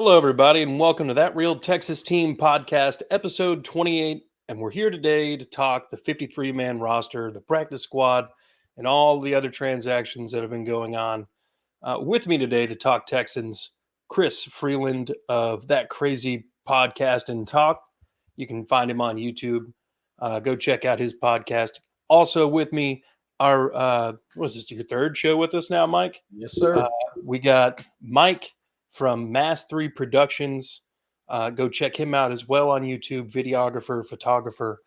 Hello, everybody, and welcome to That Real Texas Team podcast, episode 28. And we're here today to talk the 53-man roster, the practice squad, and all the other transactions that have been going on. With me today to talk Texans, Chris Freeland of That Crazy Podcast and Talk. You can find him on YouTube. Go check out his podcast. Also with me, what is this, your third show with us now, Mike? Yes, sir. We got Mike from Mass 3 Productions. Go check him out as well on YouTube, videographer, photographer.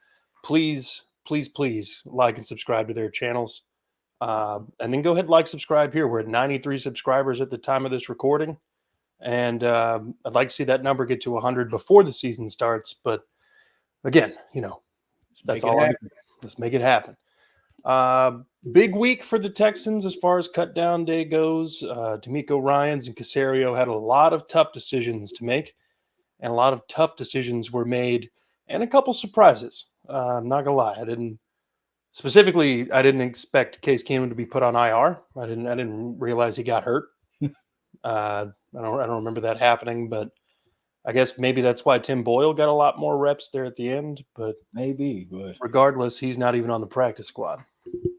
Please like and subscribe to their channels. And then go ahead and subscribe here. We're at 93 subscribers at the time of this recording. And I'd like to see that number get to 100 before the season starts. But again, that's all. Let's make it happen. Big week for the Texans as far as cut down day goes. D'Amico Ryans and Caserio had a lot of tough decisions to make, and a lot of tough decisions were made, and a couple surprises. I'm not gonna lie, I didn't expect Case Keenum to be put on IR. I didn't realize he got hurt. I don't remember that happening, but I guess maybe that's why Tim Boyle got a lot more reps there at the end. But regardless, he's not even on the practice squad.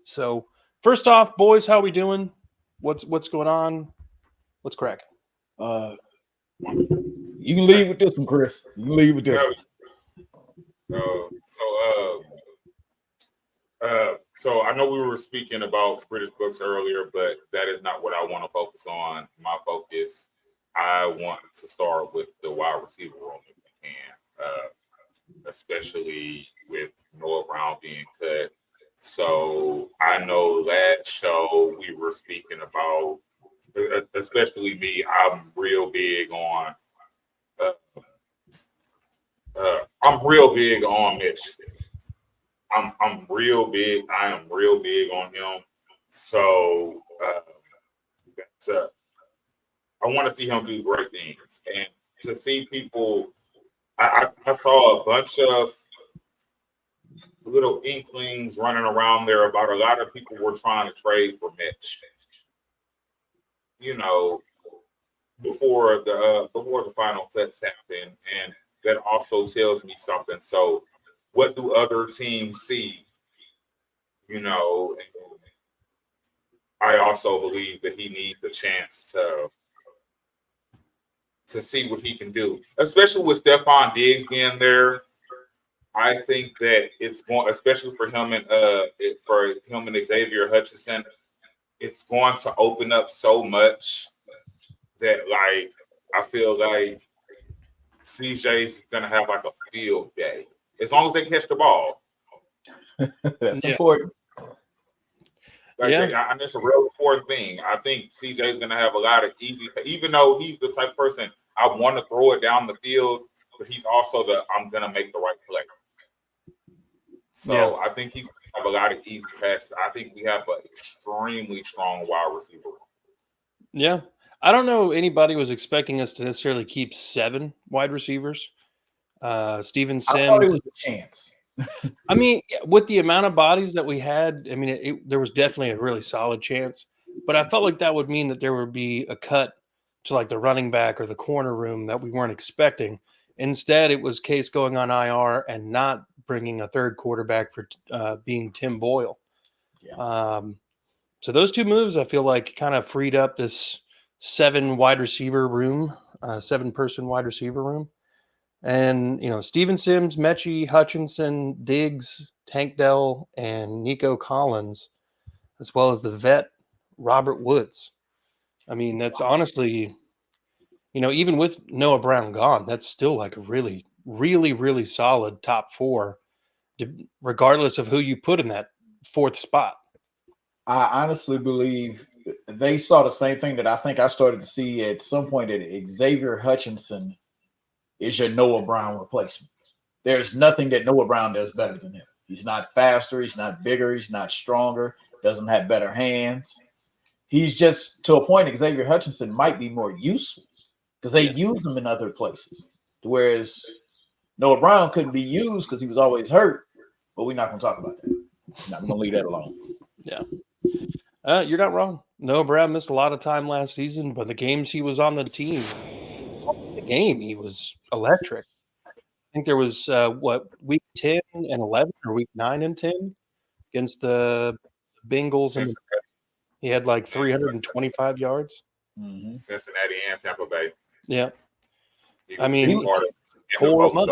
So first off, boys, how we doing? What's going on? What's cracking? You can leave with this one, Chris. You can leave with this one. So I know we were speaking about British books earlier, but that is not what I want to focus on. My focus, I want to start with the wide receiver room if we can, especially with Noah Brown being cut. So I know last show we were speaking about, especially me, I'm real big on Mitch. I'm real big. I am real big on him. So that's I want to see him do great things, and to see people. I saw a bunch of little inklings running around there about a lot of people were trying to trade for Mitch. Before the final cuts happen, and that also tells me something. So, what do other teams see? I also believe that he needs a chance to see what he can do, especially with Stephon Diggs being there. I think that it's going, especially for him and Xavier Hutchinson, it's going to open up so much that I feel like CJ's gonna have a field day as long as they catch the ball. That's important. And it's a real important thing. I think CJ's gonna have a lot of easy, even though he's the type of person I want to throw it down the field, but he's also I'm gonna make the right play. So I think he's going to have a lot of easy passes. I think we have an extremely strong wide receiver. Yeah. I don't know anybody was expecting us to necessarily keep 7 wide receivers. Steven Sims. I thought it was a chance. I mean, with the amount of bodies that we had, I mean, there was definitely a really solid chance. But I felt like that would mean that there would be a cut to the running back or the corner room that we weren't expecting. Instead, it was Case going on IR and not bringing a third quarterback for being Tim Boyle. Yeah. So those two moves, I feel like, kind of freed up this 7-person wide receiver room. And, Steven Sims, Mechie, Hutchinson, Diggs, Tank Dell, and Nico Collins, as well as the vet, Robert Woods. I mean, that's honestly, even with Noah Brown gone, that's still a really, really, really solid top 4, regardless of who you put in that 4th spot. I honestly believe they saw the same thing that I think I started to see at some point, that Xavier Hutchinson is your Noah Brown replacement. There's nothing that Noah Brown does better than him. He's not faster. He's not bigger. He's not stronger. Doesn't have better hands. He's just, to a point, Xavier Hutchinson might be more useful because they use him in other places. Whereas Noah Brown couldn't be used because he was always hurt. But we're not going to talk about that. I'm going to leave that alone. Yeah. You're not wrong. Noah Brown missed a lot of time last season, but the games he was on the team, game, he was electric. I think there was week 10 and 11 or week 9 and 10 against the Bengals, and he had like 325 yards. Mm-hmm. Cincinnati and Tampa Bay. Yeah, I mean, he tore him up.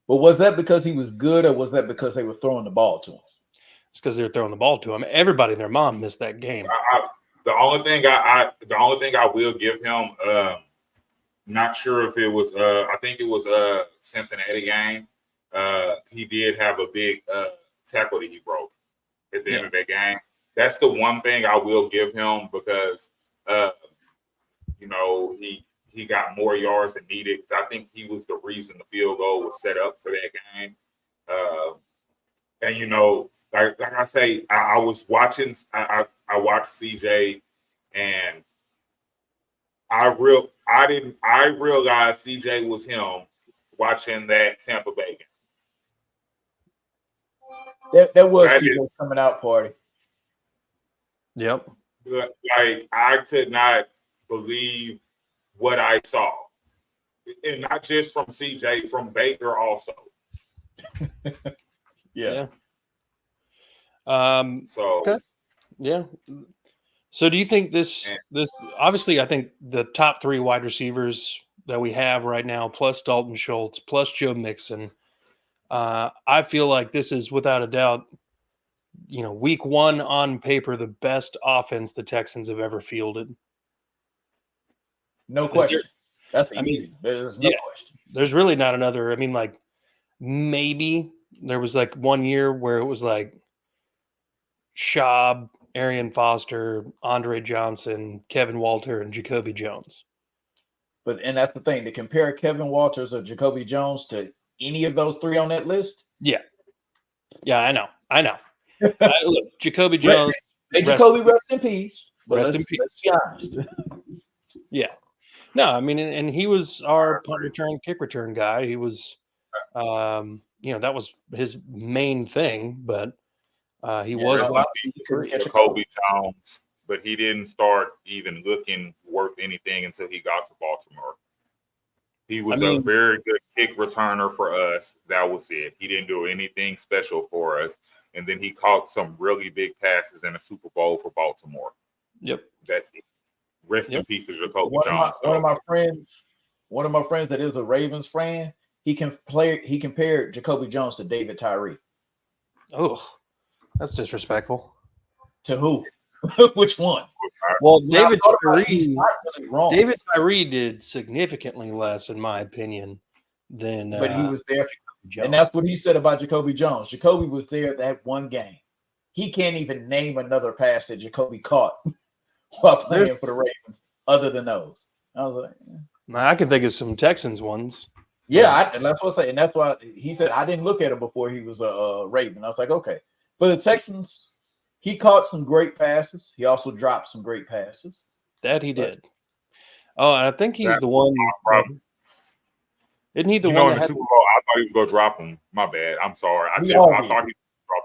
But was that because he was good, or was that because they were throwing the ball to him? It's because they were throwing the ball to him. Everybody and their mom missed that game. The only thing I will give him, not sure if it was I think it was Cincinnati game. He did have a big tackle that he broke at the end of that game. That's the one thing I will give him, because he got more yards than needed. Because I think he was the reason the field goal was set up for that game. And like I say, I was watching. I watched CJ, and I realized CJ was him watching that Tampa Bay game. That was CJ coming out party. Yep. Like, I could not believe what I saw, and not just from CJ, from Baker also. Yeah. So okay. Yeah. So do you think this obviously, I think the top 3 wide receivers that we have right now, plus Dalton Schultz, plus Joe Mixon, I feel like this is without a doubt, week 1 on paper, the best offense the Texans have ever fielded. No question. That's easy. There's no question. There's really not another. I mean, like, maybe there was like one year where it was like Schaub, Arian Foster, Andre Johnson, Kevin Walter, and Jacoby Jones. And that's the thing, to compare Kevin Walters or Jacoby Jones to any of those 3 on that list. Yeah, I know. Look, Jacoby Jones. Jacoby, rest in peace. But rest in peace. Let's be honest. Yeah. No, I mean, and he was our punt return, kick return guy. He was, that was his main thing, but he was Jacoby Jones, but he didn't start even looking worth anything until he got to Baltimore. He was a very good kick returner for us. That was it. He didn't do anything special for us. And then he caught some really big passes in the Super Bowl for Baltimore. Yep. That's it. Rest in peace to Jacoby Jones. One of my friends that is a Ravens fan, he compared Jacoby Jones to David Tyree. Oh, that's disrespectful. To who? Which one? Well, David Tyree did significantly less, in my opinion, than. But he was there, and that's what he said about Jacoby Jones. Jacoby was there that one game. He can't even name another pass that Jacoby caught while playing for the Ravens, other than those. I was like, I can think of some Texans ones. Yeah, that's what I say, and that's why he said I didn't look at him before he was a Raven. I was like, okay, for the Texans. He caught some great passes. He also dropped some great passes. That he did. Oh, and I think he's the one. Isn't he the one in the Super Bowl? I thought he was going to drop them. My bad. I'm sorry. I thought he dropped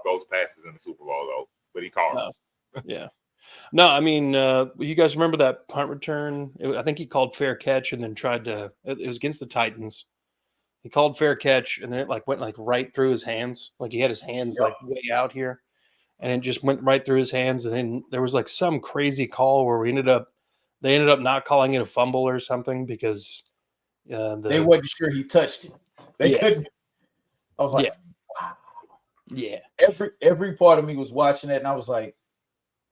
those passes in the Super Bowl, though. But he caught them. Yeah. No, I mean, you guys remember that punt return? I think he called fair catch and then tried to. It was against the Titans. He called fair catch and then it went right through his hands. Like he had his hands way out here. And it just went right through his hands. And then there was some crazy call where they ended up not calling it a fumble or something because they wasn't sure he touched it. They couldn't. I was like, wow. Yeah. Every part of me was watching that, and I was like,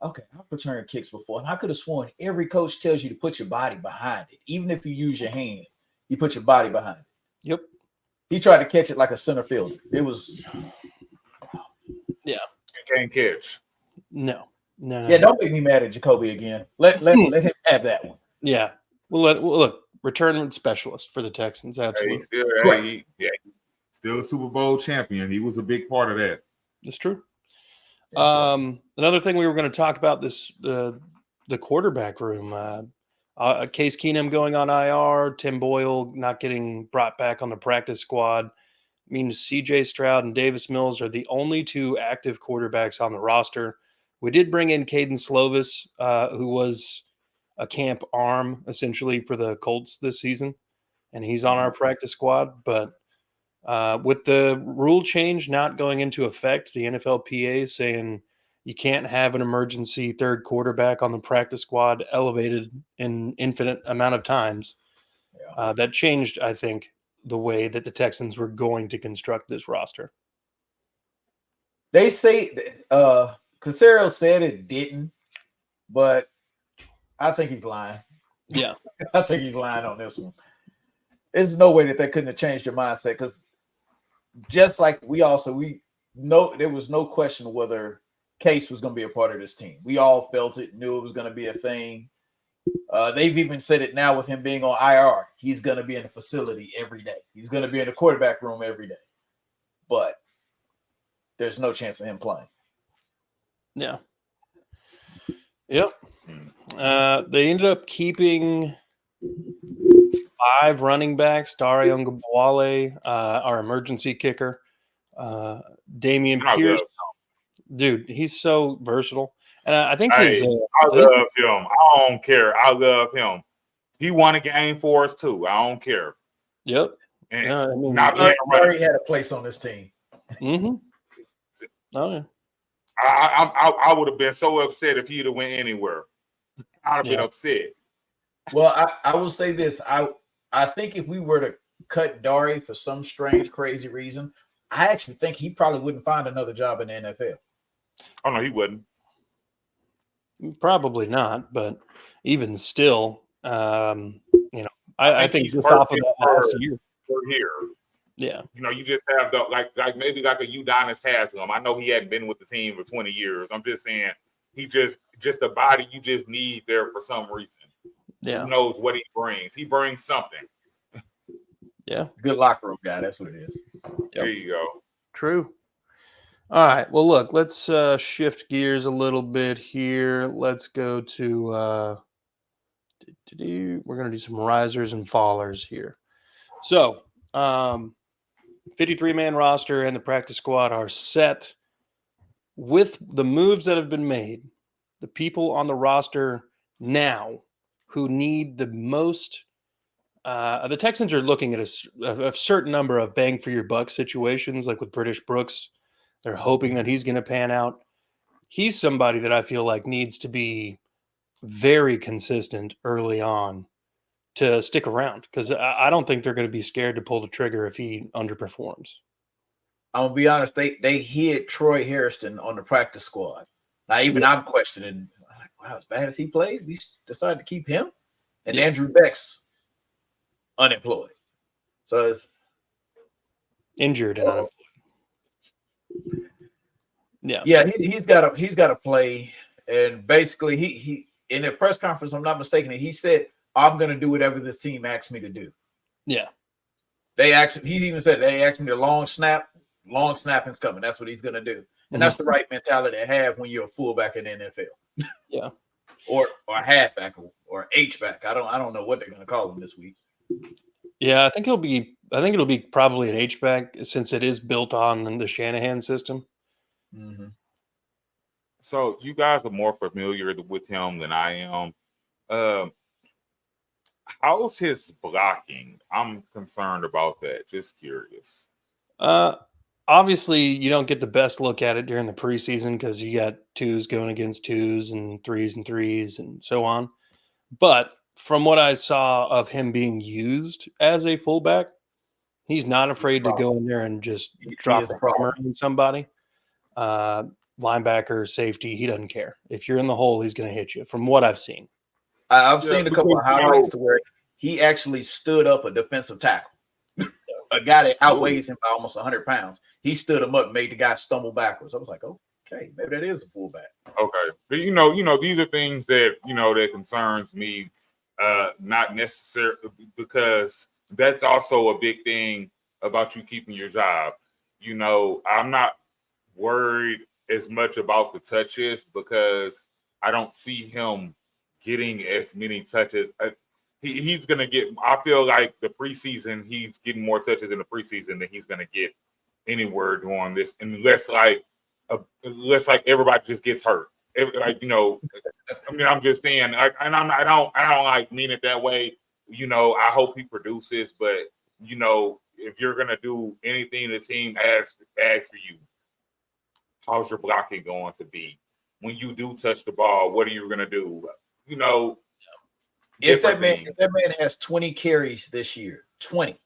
okay, I've returned kicks before, and I could have sworn every coach tells you to put your body behind it, even if you use your hands. You put your body behind it. Yep. He tried to catch it like a center fielder. It was. Yeah. Can't catch. No. Yeah, don't make me mad at Jacoby again. Let him have that one. Yeah. Look, return specialist for the Texans. Absolutely. Still a Super Bowl champion. He was a big part of that. It's true. Another thing we were going to talk about the quarterback room. Case Keenum going on IR, Tim Boyle not getting brought back on the practice squad. Means CJ Stroud and Davis Mills are the only 2 active quarterbacks on the roster. We did bring in Caden Slovis, who was a camp arm essentially for the Colts this season, and he's on our practice squad. But with the rule change not going into effect, the NFLPA saying you can't have an emergency third quarterback on the practice squad elevated an infinite amount of times. That changed, I think, the way that the Texans were going to construct this roster. They say Casero said it didn't, but I think he's lying. Yeah. I think he's lying on this one. There's no way that they couldn't have changed your mindset, because just like we know there was no question whether Case was going to be a part of this team. We all felt it, knew it was going to be a thing. They've even said it now with him being on IR. He's going to be in the facility every day. He's going to be in the quarterback room every day. But there's no chance of him playing. Yeah. Yep. They ended up keeping 5 running backs. Dare Ongabwale, our emergency kicker. Damian Pierce. Dude, he's so versatile. And I think I love him. I don't care. I love him. He won a game for us too. I don't care. Yep. And I mean, Murray had a place on this team. Mm-hmm. Oh yeah. I would have been so upset if he'd have went anywhere. I'd have been upset. Well, I will say this. I think if we were to cut Dare for some strange, crazy reason, I actually think he probably wouldn't find another job in the NFL. Oh no, he wouldn't. Probably not, but even still, I think he's just off of that last year. For here. Yeah. You just have the like maybe like a Udonis Haslam. I know he hadn't been with the team for 20 years. I'm just saying he just a body you just need there for some reason. Yeah. Who knows what he brings? He brings something. Yeah. Good locker room guy. That's what it is. Yep. There you go. True. All right. Well, look, let's shift gears a little bit here. Let's go to we're going to do some risers and fallers here. So, 53-man roster and the practice squad are set. With the moves that have been made, the people on the roster now who need the most, the Texans are looking at a certain number of bang for your buck situations, like with British Brooks. They're hoping that he's going to pan out. He's somebody that I feel like needs to be very consistent early on to stick around, because I don't think they're going to be scared to pull the trigger if he underperforms. I'm gonna be honest. They hid Troy Hairston on the practice squad. Now, even I'm questioning, like, wow, as bad as he played, we decided to keep him. And Andrew Beck's unemployed, so it's injured and unemployed. Yeah, he's got to play. And basically, he in the press conference, I'm not mistaken, he said, "I'm going to do whatever this team asks me to do." Yeah, he's even said they asked me to long snapping's coming. That's what he's going to do, and that's the right mentality to have when you're a fullback in the NFL. Yeah, or a halfback or H-back. I don't know what they're going to call him this week. Yeah, I think it'll be probably an H-back, since it is built on the Shanahan system. Mm-hmm. So you guys are more familiar with him than I am. How's his blocking? I'm concerned about that. Just curious. Obviously, you don't get the best look at it during the preseason because you got 2s going against 2s and 3s and so on. But from what I saw of him being used as a fullback, he's not afraid to go in there and just drop the hammer on somebody. Linebacker, safety, he doesn't care. If you're in the hole, he's going to hit you, from what I've seen. I've seen a couple of highlights to where he actually stood up a defensive tackle. A guy that outweighs him by almost 100 pounds. He stood him up and made the guy stumble backwards. I was like, okay, maybe that is a fullback. Okay. But these are things that, that concerns me, not necessarily, because that's also a big thing about you keeping your job. I'm not worried as much about the touches because I don't see him getting as many touches. He's going to get, I feel like the preseason, he's getting more touches in the preseason than he's going to get anywhere during this, unless everybody just gets hurt. I mean, I'm just saying, and I don't like mean it that way. I hope he produces, but if you're gonna do anything the team asks for you, how's your blocking going to be? When you do touch the ball, what are you gonna do? If that man has 20 carries this year, 20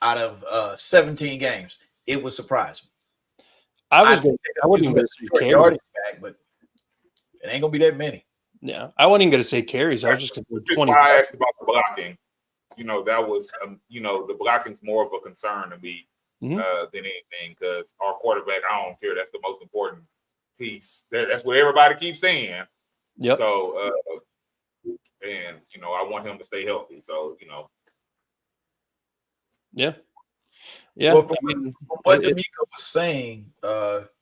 out of 17 games, it would surprise me. I wouldn't even go to say carries back, but it ain't gonna be that many. Yeah, I wasn't even going to say carries. I was just going to say 20. I asked about the blocking. That was the blocking's more of a concern to me than anything, because our quarterback, I don't care. That's the most important piece. That's what everybody keeps saying. Yep. So, and I want him to stay healthy. So, Yeah. Yeah. Well, from what D'Amico was saying,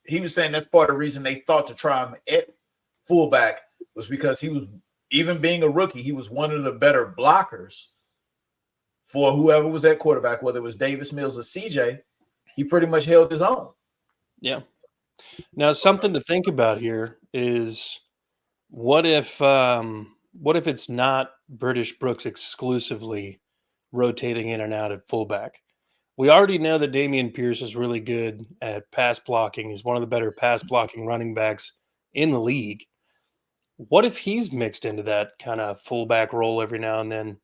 he was saying that's part of the reason they thought to try him at fullback was because he was, even being a rookie, he was one of the better blockers for whoever was at quarterback, whether it was Davis Mills or CJ. He pretty much held his own. Yeah. Now, something to think about here is what if it's not British Brooks exclusively rotating in and out at fullback? We already know that Dameon Pierce is really good at pass blocking. He's one of the better pass blocking running backs in the league. What if he's mixed into that kind of fullback role every now and then?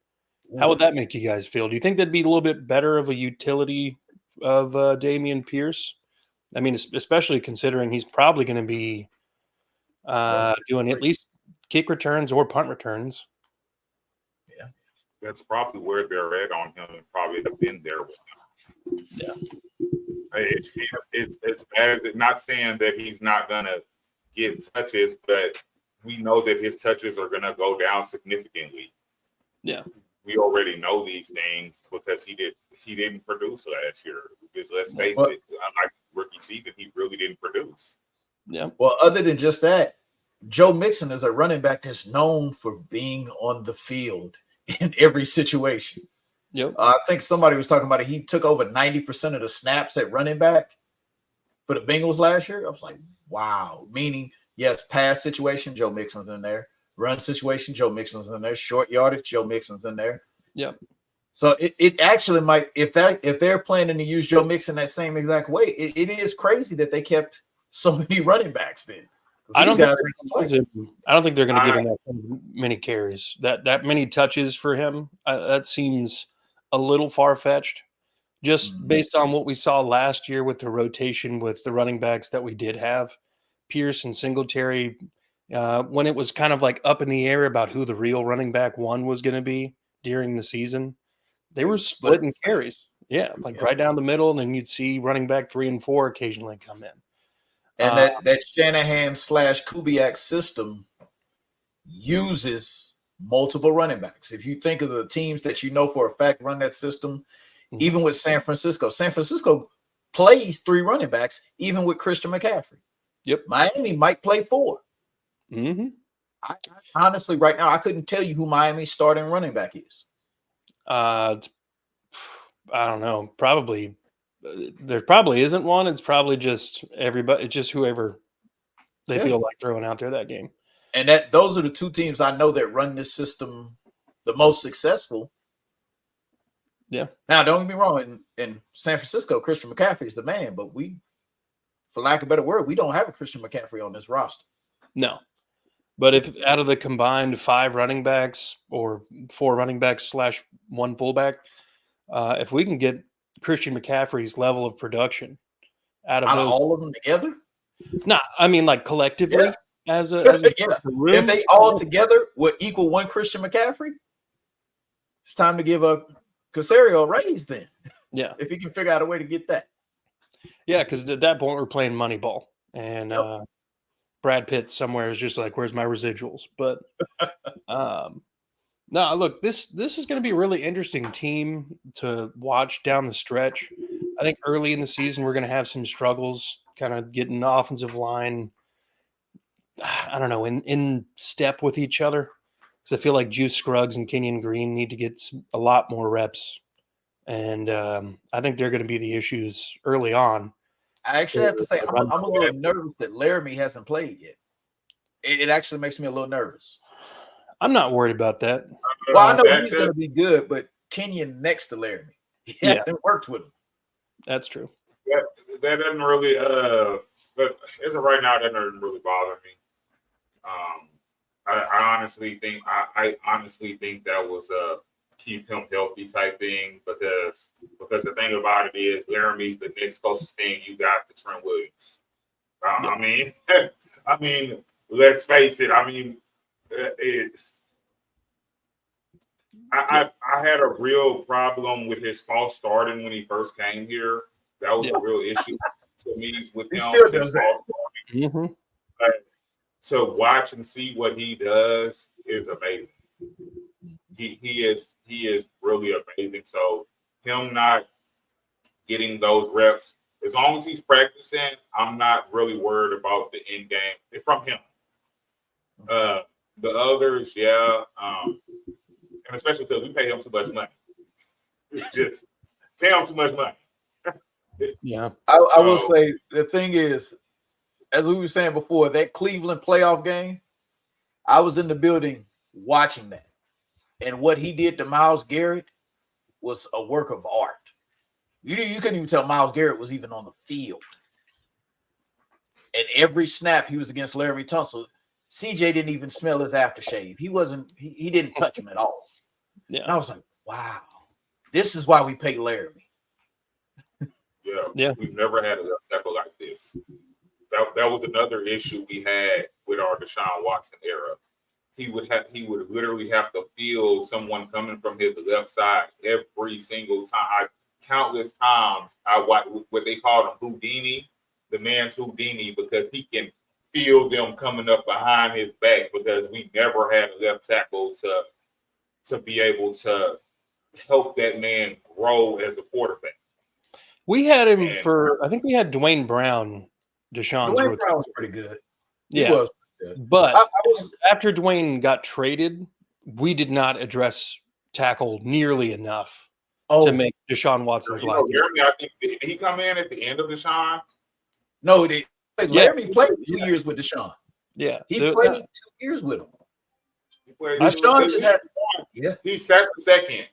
How would that make you guys feel? Do you think that'd be a little bit better of a utility of Dameon Pierce? I mean, especially considering he's probably going to be doing at least kick returns or punt returns. Yeah, that's probably where they're at on him, and probably have been there with him. Yeah, it's as bad as it. Not saying that he's not gonna get touches, but we know that his touches are gonna go down significantly. Yeah, we already know these things because he didn't produce last year. Because let's face it, unlike rookie season, he really didn't produce. Yeah. Well, other than just that, Joe Mixon is a running back that's known for being on the field in every situation. Yep. I think somebody was talking about it. He took over 90% of the snaps at running back for the Bengals last year. I was like, wow. Meaning, yes, pass situation, Joe Mixon's in there. Run situation, Joe Mixon's in there. Short yardage, Joe Mixon's in there. Yep. So it actually might, if they're planning to use Joe Mixon that same exact way, it is crazy that they kept so many running backs then. I don't think they're going to give him that many carries, that many touches for him. That seems a little far-fetched, just based on what we saw last year with the rotation with the running backs that we did have, Pierce and Singletary. When it was kind of like up in the air about who the real running back one was going to be during the season, they were splitting carries. Yeah, right down the middle, and then you'd see running back 3 and 4 occasionally come in. And that Shanahan / Kubiak system uses multiple running backs. If you think of the teams that you know for a fact run that system, even with San Francisco plays 3 running backs, even with Christian McCaffrey. Yep. Miami might play 4. Mm-hmm. I honestly, right now, I couldn't tell you who Miami's starting running back is. I don't know. Probably there probably isn't one. It's probably just everybody. It's just whoever they feel like throwing out there that game. And those are the 2 teams I know that run this system the most successful. Yeah. Now, don't get me wrong. In San Francisco, Christian McCaffrey is the man, but for lack of a better word, we don't have a Christian McCaffrey on this roster. No. But if out of the combined 5 running backs or 4 running backs / 1 fullback, if we can get Christian McCaffrey's level of production out of all of them together, I mean like collectively as a room, if they all together would equal 1 Christian McCaffrey, it's time to give a Casario a raise then. Yeah, if you can figure out a way to get that. Yeah, because at that point we're playing Moneyball, and Brad Pitt somewhere is just like, "Where's my residuals?" But no, look, this is going to be a really interesting team to watch down the stretch. I think early in the season we're going to have some struggles, kind of getting the offensive line, I don't know, in step with each other. Because I feel like Juice Scruggs and Kenyon Green need to get a lot more reps. And I think they're going to be the issues early on. I actually have to say, I'm a little nervous that Laramie hasn't played yet. it actually makes me a little nervous. I'm not worried about that. Well, I know he's going to be good, but Kenyon next to Laramie, he hasn't worked with him. That's true. That doesn't really, but as of right now, that doesn't really bother me. I honestly think that was a keep him healthy type thing because the thing about it is Laramie's the next closest thing you got to Trent Williams. I mean, let's face it. I mean, I had a real problem with his false starting when he first came here. That was a real issue to me with him. He still does that. Mm-hmm. But to watch and see what he does is amazing. He is really amazing. So him not getting those reps, as long as he's practicing, I'm not really worried about the end game. It's from him. The others, and especially because we pay him too much money. Just pay him too much money. Yeah. I will say the thing is, as we were saying before, that Cleveland playoff game, I was in the building watching that. And what he did to Myles Garrett was a work of art. You couldn't even tell Myles Garrett was even on the field. And every snap he was against Laramie Tunsil, CJ didn't even smell his aftershave. He didn't touch him at all. Yeah. And I was like, wow, this is why we pay Laramie. Yeah. We've never had a left tackle like this. That was another issue we had with our Deshaun Watson era. He would literally have to feel someone coming from his left side every single time. Countless times I watched what they called him Houdini, the man's Houdini, because he can feel them coming up behind his back because we never had a left tackle to be able to help that man grow as a quarterback. We had him I think we had Dwayne Brown, Deshaun's Dwayne Brown was pretty good. He was pretty good. But after Dwayne got traded, we did not address tackle nearly enough to make Deshaun Watson's life. I think did he come in at the end of Deshaun? No, Laramie played 2 years with Deshaun. Yeah. He played 2 years with him. Deshaun just had he sat the second.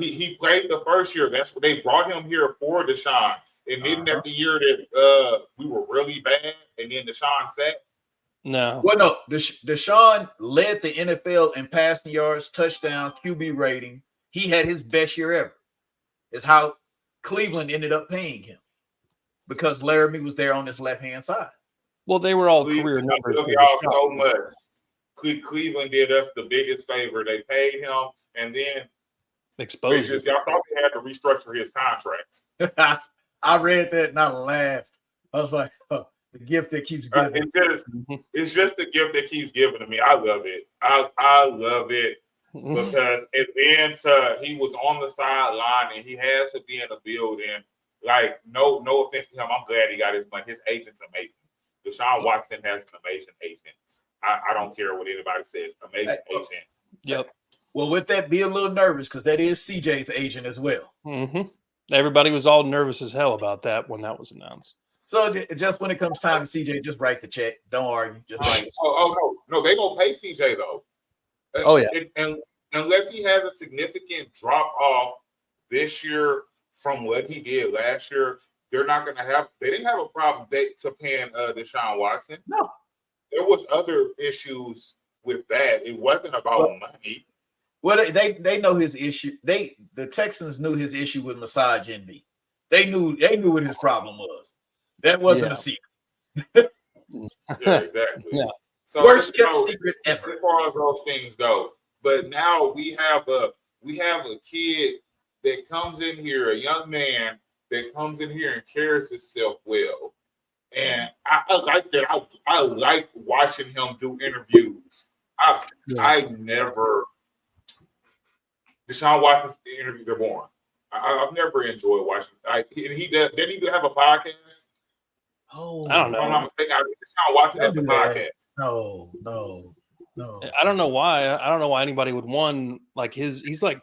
He played the first year. That's what they brought him here for Deshaun. And then that the year that we were really bad, and then Deshaun sat. No. Well, no. Deshaun led the NFL in passing yards, touchdown, QB rating. He had his best year ever. Is how Cleveland ended up paying him because Laramie was there on his left-hand side. Well, they were all career numbers. I love y'all so much. Cleveland did us the biggest favor. They paid him, and then exposure. Y'all saw they had to restructure his contracts. I read that and I laughed. I was like, oh, the gift that keeps giving. It's just the gift that keeps giving to me. I love it. I love it because then he was on the sideline and he had to be in the building. Like, no offense to him. I'm glad he got his money. His agent's amazing. Deshaun Watson has an amazing agent. I don't care what anybody says. Amazing agent. Yep. Well, with that, be a little nervous because that is CJ's agent as well. Mm-hmm. Everybody was all nervous as hell about that when that was announced. So just when it comes time to CJ, just write the check. Don't argue. Just write it. No, they gonna pay CJ though. Oh yeah. And unless he has a significant drop off this year from what he did last year, they're not gonna have. They didn't have a problem to paying Deshaun Watson. No, there was other issues with that. It wasn't about money. Well, they know his issue. The Texans knew his issue with massage envy. They knew what his problem was. That wasn't a secret. Yeah, exactly. Yeah. So, worst kept secret ever. As far as those things go, but now we have a kid that comes in here, a young man that comes in here and carries himself well, and I like that. I like watching him do interviews. I never. Deshaun Watson's interview, they're boring. I've never enjoyed watching. Didn't he have a podcast? Oh, I don't know. If I'm not mistaken, Deshaun Watson has a podcast. No. I don't know why. I don't know why anybody would want like he's like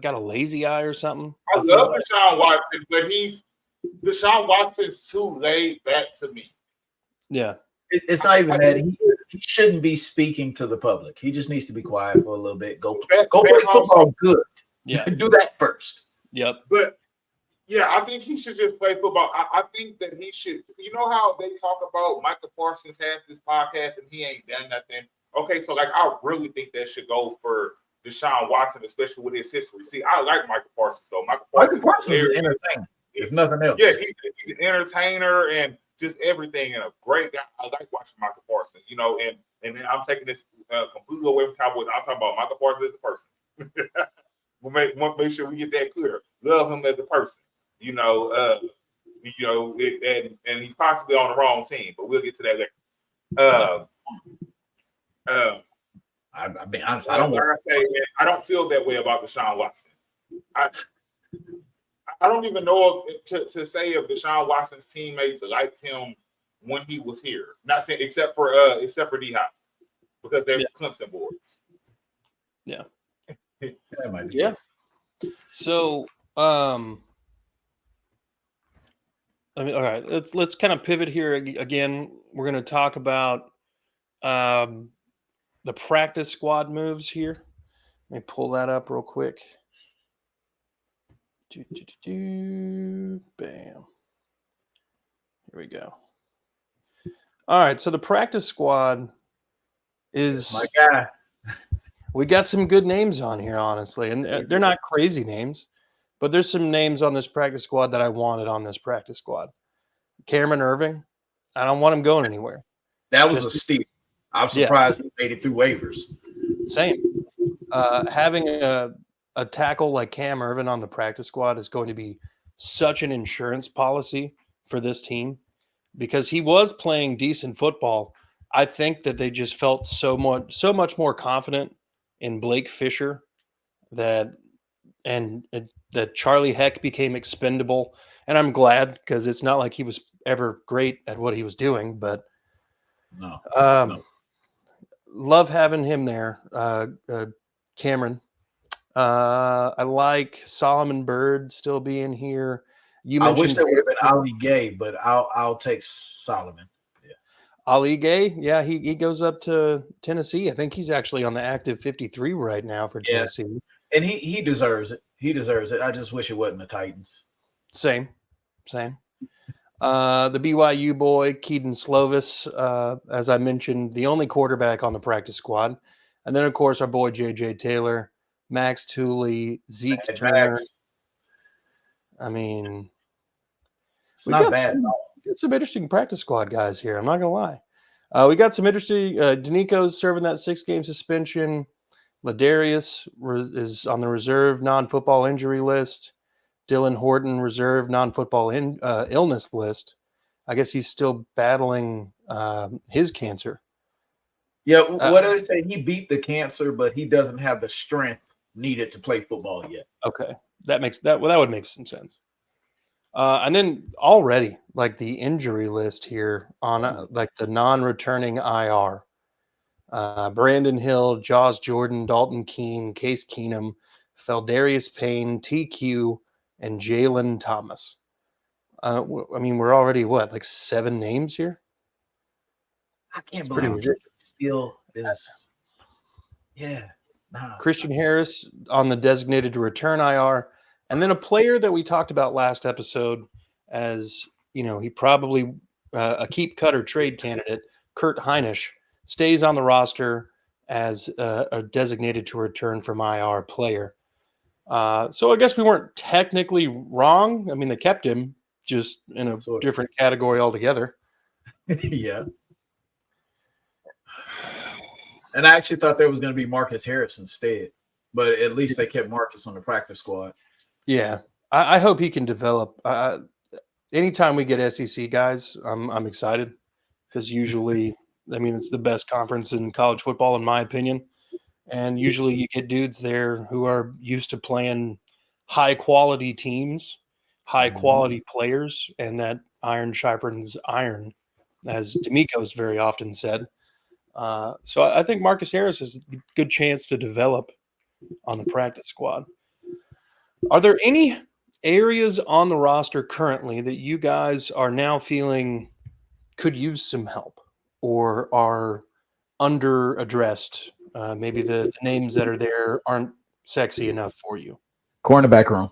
got a lazy eye or something. I love Deshaun Watson, but Deshaun Watson's too laid back to me. Yeah. It's not even that. he shouldn't be speaking to the public. He just needs to be quiet for a little bit. Go play also- football good. Yeah. Do that first. Yep. But yeah, I think he should just play football. I think that he should. You know how they talk about Michael Parsons has this podcast and he ain't done nothing. Okay, so like I really think that should go for Deshaun Watson, especially with his history. See, I like Michael Parsons though. Michael Parsons is an entertainer. If nothing else. Yeah, he's an entertainer and just everything and a great guy. I like watching Michael Parsons, you know, and then I'm taking this completely away from Cowboys. I'm talking about Michael Parsons as a person. we'll make sure we get that clear. Love him as a person, you know, and he's possibly on the wrong team, but we'll get to that later. I'll be honest. I don't feel that way about Deshaun Watson. I don't even know to say if Deshaun Watson's teammates liked him when he was here. Not saying except for D-Hop because they're Clemson boys. Yeah. That might be. Yeah. So, all right. Let's kind of pivot here again. We're going to talk about the practice squad moves here. Let me pull that up real quick. Bam. Here we go. All right. So the practice squad is my guy. We got some good names on here, honestly, and they're not crazy names, but there's some names on this practice squad that I wanted on this practice squad. Cameron Irving, I don't want him going anywhere. That was a steal. I'm surprised he made it through waivers. Same. Having a tackle like Cam Irvin on the practice squad is going to be such an insurance policy for this team because he was playing decent football. I think that they just felt so much more confident in Blake Fisher that Charlie Heck became expendable. And I'm glad because it's not like he was ever great at what he was doing, but no. Love having him there. Cameron. I like Solomon Byrd still being here. I wish there would have been Ali Gay, but I'll take Solomon. Yeah. Ali Gay, yeah, he goes up to Tennessee. I think he's actually on the active 53 right now for Tennessee. And he deserves it. He deserves it. I just wish it wasn't the Titans. Same. The BYU boy, Keaton Slovis, as I mentioned, the only quarterback on the practice squad. And then, of course, our boy J.J. Taylor, Max Tooley, Zeke Turner. Max. I mean, it's not bad. We got some interesting practice squad guys here. I'm not going to lie. We got some interesting Danico's serving that 6-game suspension. Ladarius is on the reserve non-football injury list. Dylan Horton reserve non-football illness list. I guess he's still battling his cancer. Yeah, what do they say? He beat the cancer, but he doesn't have the strength needed to play football yet. Okay, that would make some sense. And then already, like the injury list here on like the non-returning IR. Brandon Hill, Jaws Jordan, Dalton Keene, Case Keenum, Feldarius Payne, TQ, and Jalen Thomas. I mean, we're already like 7 names here? I can't believe it still is. Yeah. Nah. Christian Harris on the designated to return IR. And then a player that we talked about last episode as, he probably a keep cut or trade candidate, Kurt Heinisch, stays on the roster as a designated to return from IR player. So I guess we weren't technically wrong. I mean, they kept him just in a different category altogether. Yeah. And I actually thought there was going to be Marcus Harris instead, but at least they kept Marcus on the practice squad. Yeah. I hope he can develop. Anytime we get SEC guys, I'm excited because usually, I mean, it's the best conference in college football, in my opinion. And usually you get dudes there who are used to playing high-quality teams, high-quality players, and that iron sharpens iron, as D'Amico's very often said. So I think Marcus Harris has a good chance to develop on the practice squad. Are there any areas on the roster currently that you guys are now feeling could use some help or are under addressed. Maybe the names that are there aren't sexy enough for you. Cornerback room.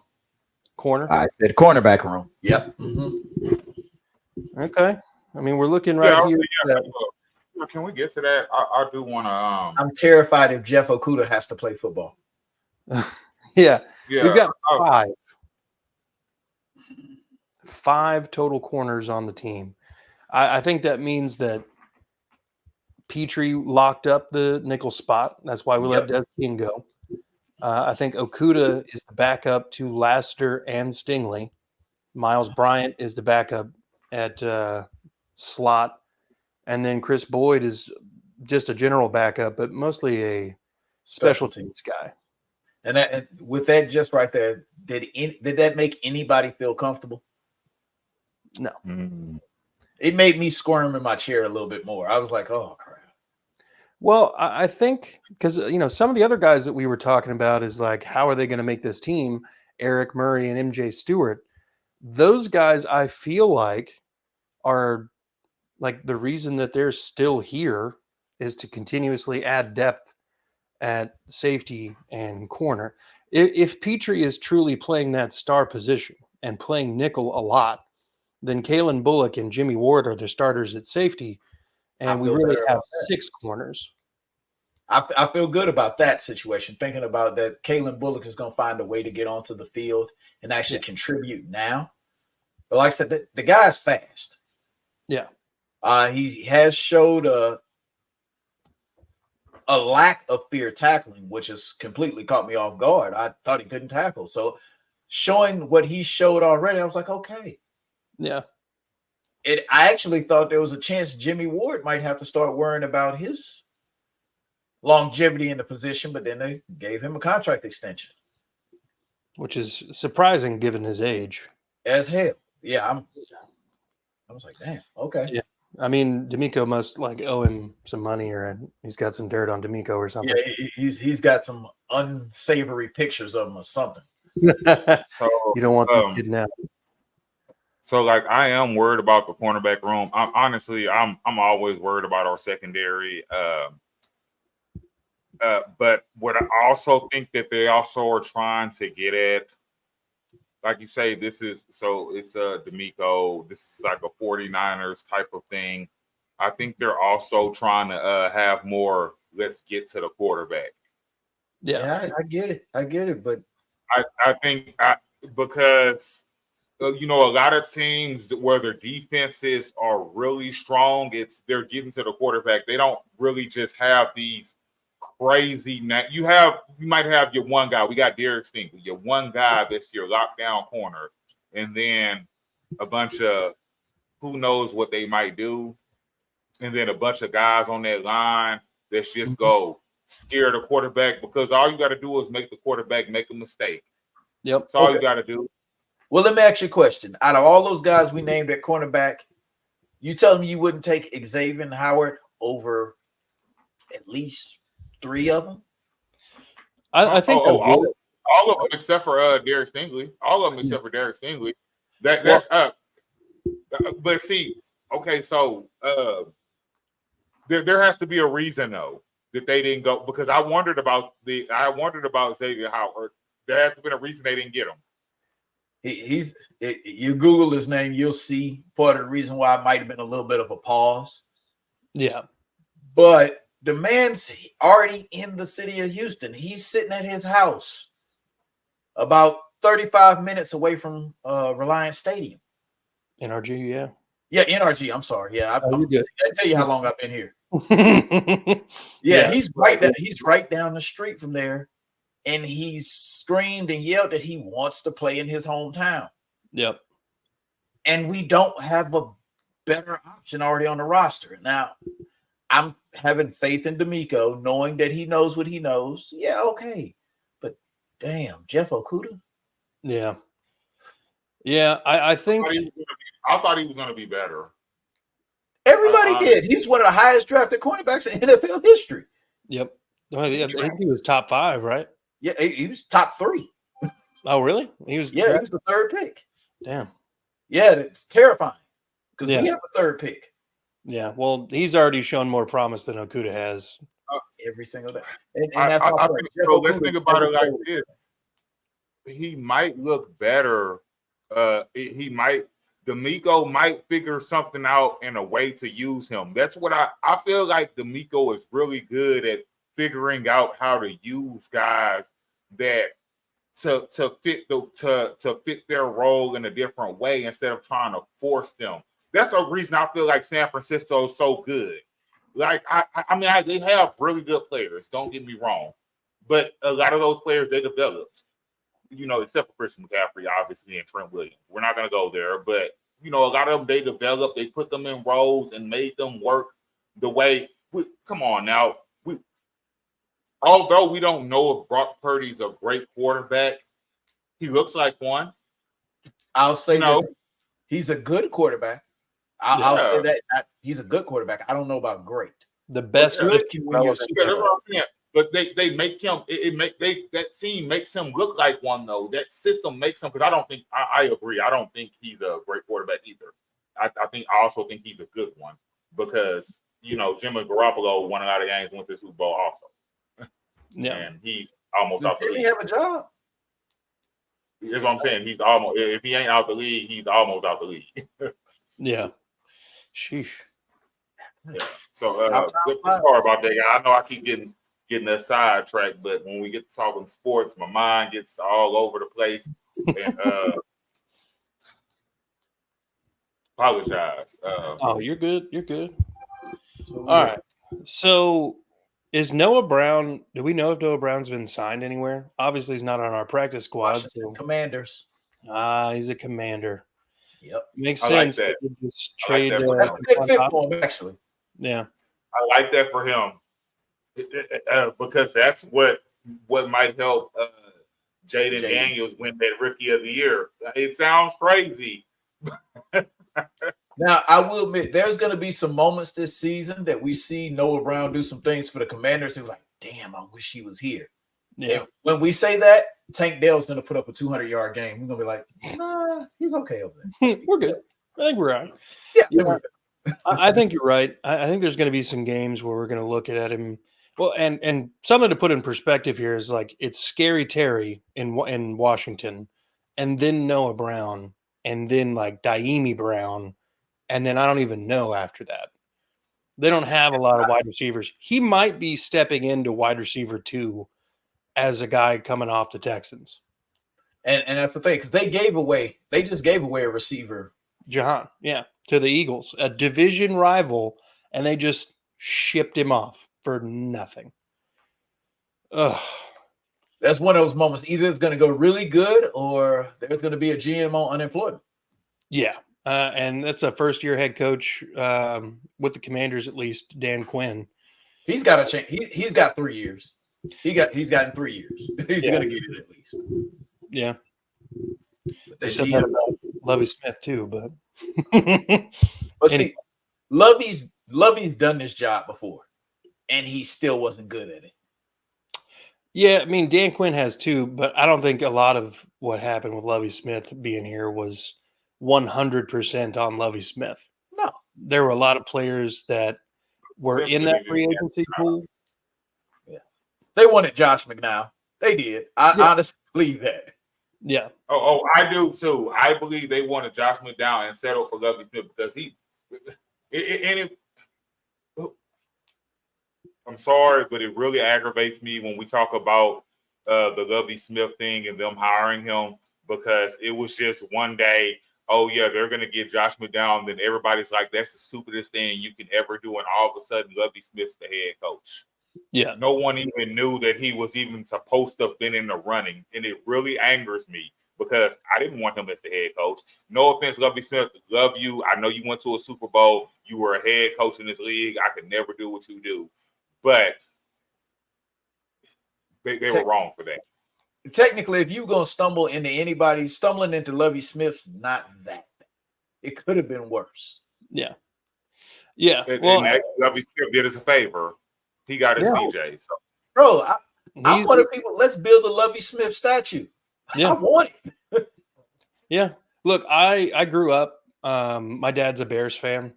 Corner. I said cornerback room. Yep. Mm-hmm. Okay. I mean, we're looking right here. Can we get to that? I do want to. I'm terrified if Jeff Okudah has to play football. Yeah. We've got five total corners on the team. I think that means that Petrie locked up the nickel spot. That's why we let Des King go. I think Okudah is the backup to Lassiter and Stingley. Miles Bryant is the backup at slot. And then Chris Boyd is just a general backup, but mostly a special teams guy. And with that just right there, did that make anybody feel comfortable? No. Mm-hmm. It made me squirm in my chair a little bit more. I was like, oh, crap. Well, I think because, some of the other guys that we were talking about is like, how are they going to make this team? Eric Murray and MJ Stewart. Those guys, I feel like, are like the reason that they're still here is to continuously add depth at safety and corner. If Petrie is truly playing that star position and playing nickel a lot, then Kalen Bullock and Jimmy Ward are the starters at safety, and we really have 6 corners. I feel good about that situation, thinking about that Kalen Bullock is going to find a way to get onto the field and actually contribute now. But like I said, the guy's fast. Yeah. He has showed a lack of fear tackling, which has completely caught me off guard. I thought he couldn't tackle. So showing what he showed already, I was like, okay. Yeah. I actually thought there was a chance Jimmy Ward might have to start worrying about his longevity in the position, but then they gave him a contract extension. Which is surprising given his age. As hell. Yeah. I was like, damn, okay. Yeah. I mean, D'Amico must owe him some money, or he's got some dirt on D'Amico or something. Yeah, he's got some unsavory pictures of him or something. So you don't want this kid now. So I am worried about the cornerback room. I'm always worried about our secondary. But what I also think that they also are trying to get at, like you say, it's D'Amico. This is like a 49ers type of thing. I think they're also trying to have more, let's get to the quarterback. Yeah, I get it. But I think because a lot of teams where their defenses are really strong, they're getting to the quarterback. They don't really just have these crazy. You might have your one guy. We got Derek Stingley, your one guy that's your lockdown corner, and then a bunch of who knows what they might do, and then a bunch of guys on that line that's just go scare the quarterback, because all you got to do is make the quarterback make a mistake. Yep, that's all you got to do. Well, let me ask you a question. Out of all those guys we named at cornerback, you tell me you wouldn't take Xavier Howard over at least 3 of them? I think all of them except for Derek Stingley. All of them except for Derek Stingley. That's but see, okay, so there has to be a reason though that they didn't go, because I wondered about Xavier Howard. There has to be a reason they didn't get him. You Google his name, you'll see part of the reason why it might have been a little bit of a pause. Yeah. But the man's already in the city of Houston. He's sitting at his house about 35 minutes away from Reliance Stadium. NRG, yeah. Yeah, NRG. I'm sorry. Yeah, I tell you how long I've been here. Yeah, he's right down the street from there, and he's screamed and yelled that he wants to play in his hometown. Yep. And we don't have a better option already on the roster. Now, I'm having faith in D'Amico, knowing that he knows what he knows. Yeah, okay. But damn, Jeff Okudah? Yeah. Yeah, I think I thought he was going to be better. Everybody did. He's one of the highest drafted cornerbacks in NFL history. Yep. I think he was top 5, right? Yeah, he was top 3. Oh, really? He was he was the 3rd pick. Damn. Yeah, it's terrifying because we have a 3rd pick. Yeah, well, he's already shown more promise than Okuda has. Every single day. And that's my I point. think Jeff so. Let's Okuda think about it like never this. He might look better. He might. D'Amico might figure something out in a way to use him. That's what I feel like. D'Amico is really good at figuring out how to use guys that to fit their role in a different way instead of trying to force them. That's the reason I feel like San Francisco is so good. Like I mean, they have really good players. Don't get me wrong, but a lot of those players they developed. Except for Christian McCaffrey, obviously, and Trent Williams. We're not going to go there, but a lot of them they developed. They put them in roles and made them work the way. Come on now, although we don't know if Brock Purdy's a great quarterback, he looks like one. I'll say this: he's a good quarterback. I'll say that he's a good quarterback. I don't know about great. The best good when you're super that's what I'm saying. But they make him. That team makes him look like one though. That system makes him because I don't think I agree. I don't think he's a great quarterback either. I also think he's a good one because Jimmy Garoppolo won a lot of games, went to the Super Bowl also. Yeah, and he's almost out the league. Did he have a job? That's what I'm saying. He's almost. If he ain't out the league, he's almost out the league. Yeah. Sheesh. Yeah. So sorry about that, guy. I know I keep getting a sidetrack, but when we get to talking sports, my mind gets all over the place. And apologize. Oh, you're good. You're good. So, All right. So is Noah Brown? Do we know if Noah Brown's been signed anywhere? Obviously, he's not on our practice squad. Washington Commanders. He's a Commander. Yep. Makes I sense. like that. Just trade. That's a good fit for him, actually. Yeah. I like that for him because that's what might help Jaden Daniels win that Rookie of the Year. It sounds crazy. Now, I will admit, there's going to be some moments this season that we see Noah Brown do some things for the Commanders. And we're like, damn, I wish he was here. Yeah. And when we say that, Tank Dell's going to put up a 200-yard game. We're going to be like, nah, he's okay over there. We're good. I think we're all right. Yeah. I think you're right. I think there's going to be some games where we're going to look at him. Well, and something to put in perspective here is like it's Scary Terry in Washington, and then Noah Brown, and then like Daimi Brown, and then I don't even know after that. They don't have a lot of wide receivers. He might be stepping into wide receiver 2 as a guy coming off the Texans. And that's the thing, because they just gave away a receiver. Jahan, yeah, to the Eagles, a division rival, and they just shipped him off for nothing. Ugh. That's one of those moments. Either it's going to go really good or there's going to be a GM on unemployment. Yeah, and that's a first-year head coach with the Commanders, at least, Dan Quinn. He's got a chance. He's got 3 years. He's gotten 3 years. He's going to get it at least. Yeah. They said that about Lovie Smith too, but see, Lovey's done this job before, and he still wasn't good at it. Yeah, I mean Dan Quinn has too, but I don't think a lot of what happened with Lovie Smith being here was 100% on Lovie Smith. No, there were a lot of players that were in that free agency pool. Yeah, they wanted Josh McNown. They did. I honestly believe that. Yeah. Oh, I do too. I believe they wanted Josh McDowell and settled for Lovie Smith because I'm sorry, but it really aggravates me when we talk about the Lovie Smith thing and them hiring him because it was just one day, oh yeah, they're gonna get Josh McDowell, and then everybody's like, that's the stupidest thing you can ever do, and all of a sudden Lovie Smith's the head coach. Yeah. No one even knew that he was even supposed to have been in the running. And it really angers me because I didn't want him as the head coach. No offense, Lovie Smith. Love you. I know you went to a Super Bowl. You were a head coach in this league. I could never do what you do. But they were wrong for that. Technically, if you're going to stumble into anybody, stumbling into Lovie Smith's not that bad. It could have been worse. Yeah. Yeah. And Lovie Smith did us a favor. He got his CJ. So. Bro, I wanted people, let's build a Lovie Smith statue. Yeah. I want it. Yeah. Look, I grew up, my dad's a Bears fan.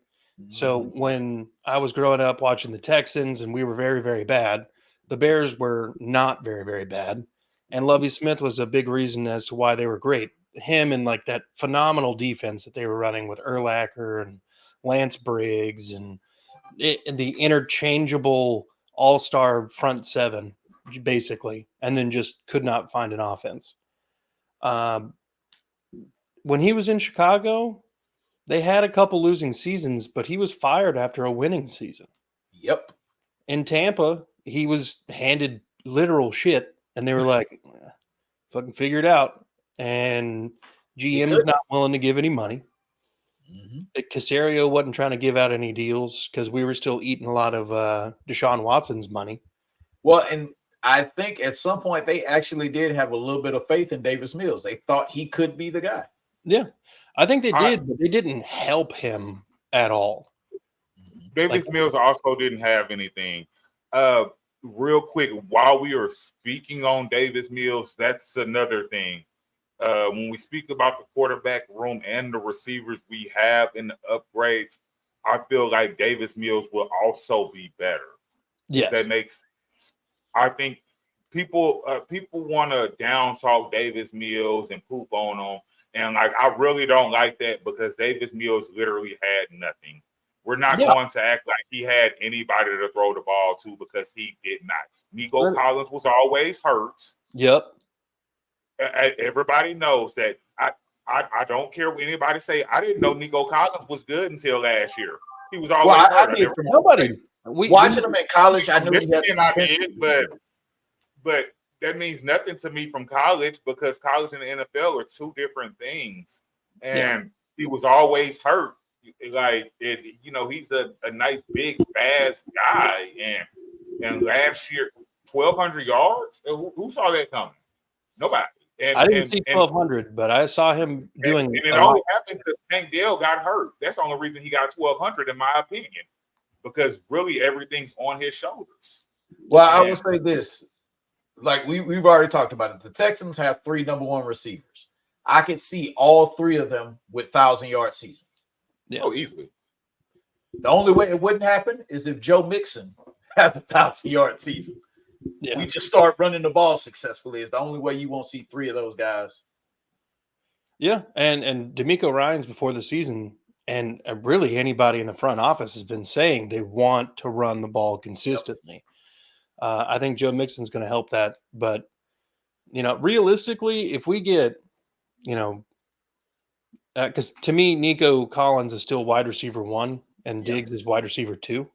So when I was growing up watching the Texans and we were very, very bad, the Bears were not very, very bad. And Lovie Smith was a big reason as to why they were great. Him and like that phenomenal defense that they were running with Urlacher and Lance Briggs and the interchangeable all-star front seven, basically, and then just could not find an offense. When he was in Chicago, they had a couple losing seasons, but he was fired after a winning season. Yep. In Tampa, he was handed literal shit, and they were like, fucking figure it out. And GM's not willing to give any money. Caserio wasn't trying to give out any deals because we were still eating a lot of Deshaun Watson's money. Well, and I think at some point they actually did have a little bit of faith in Davis Mills. They thought he could be the guy. Yeah, I think they did, but they didn't help him at all. Davis Mills also didn't have anything. Real quick, while we are speaking on Davis Mills, that's another thing. When we speak about the quarterback room and the receivers we have in the upgrades, I feel like Davis Mills will also be better. Yes. If that makes sense. I think people want to down talk Davis Mills and poop on him. And like, I really don't like that because Davis Mills literally had nothing. We're not going to act like he had anybody to throw the ball to because he did not. Nico Collins was always hurt. Yep. Everybody knows that. I don't care what anybody say. I didn't know Nico Collins was good until last year. He was always hurt. I did from nobody. Watching him in college, I knew he had potential. But that means nothing to me from college because college and the NFL are two different things. And he was always hurt. Like, he's a nice, big, fast guy. And last year, 1,200 yards? Who saw that coming? Nobody. I didn't see 1,200, but I saw him doing. And it only happened because Tank Dell got hurt. That's the only reason he got 1,200, in my opinion, because really everything's on his shoulders. Well, I will say this: like we've already talked about it. The Texans have 3 number 1 receivers. I could see all 3 of them with 1,000-yard seasons. Yeah. Oh, easily. The only way it wouldn't happen is if Joe Mixon has a 1,000-yard season. Yeah. We just start running the ball successfully. Is the only way you won't see 3 of those guys. Yeah, and DeMeco Ryans before the season, and really anybody in the front office has been saying they want to run the ball consistently. I think Joe Mixon's going to help that. But, realistically, if we get, because to me, Nico Collins is still wide receiver 1 and Diggs is wide receiver 2.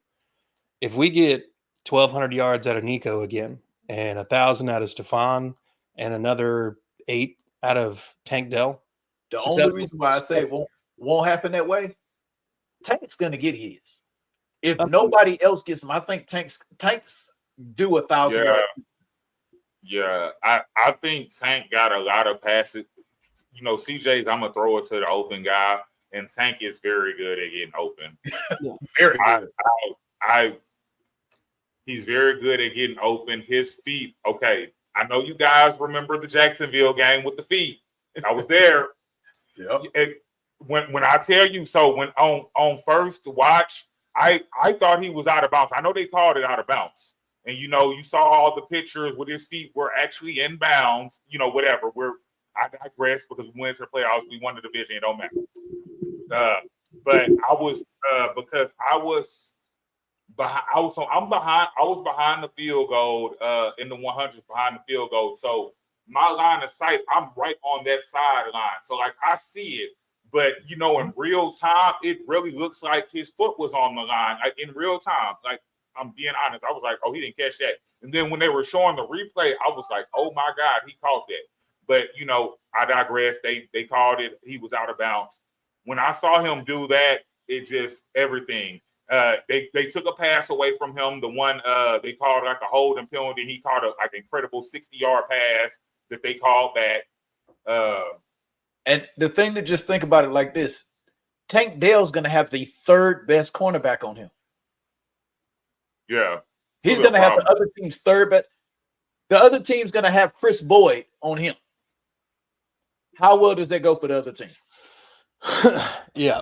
If we get 1,200 yards out of Nico again and 1,000 out of Stephon and another 8 out of Tank Dell. The only reason why I say it won't happen that way, Tank's going to get his. If nobody else gets him, I think Tank's do 1,000 yards. Yeah, I think Tank got a lot of passes. CJ's, I'm going to throw it to the open guy, and Tank is very good at getting open. Very good. He's very good at getting open. His feet, okay. I know you guys remember the Jacksonville game with the feet. I was there. When I tell you, so when on first watch, I thought he was out of bounds. I know they called it out of bounds. And, you saw all the pictures with his feet were actually in bounds, whatever. I digress because we went to the playoffs. We won the division. It don't matter. But I was because I was behind. I was behind the field goal in the 100s behind the field goal. So my line of sight, I'm right on that sideline. So like I see it, but in real time, it really looks like his foot was on the line. Like in real time, like I'm being honest, I was like, oh, he didn't catch that. And then when they were showing the replay, I was like, oh my God, he caught that. But I digress. They called it. He was out of bounds. When I saw him do that, it just everything. They took a pass away from him. The one they called like a holding penalty. He caught a incredible 60-yard pass that they called back. And the thing to just think about it like this: Tank Dell's going to have the 3rd best cornerback on him. Yeah, he's going to have the other team's 3rd best. The other team's going to have Chris Boyd on him. How well does that go for the other team? Yeah.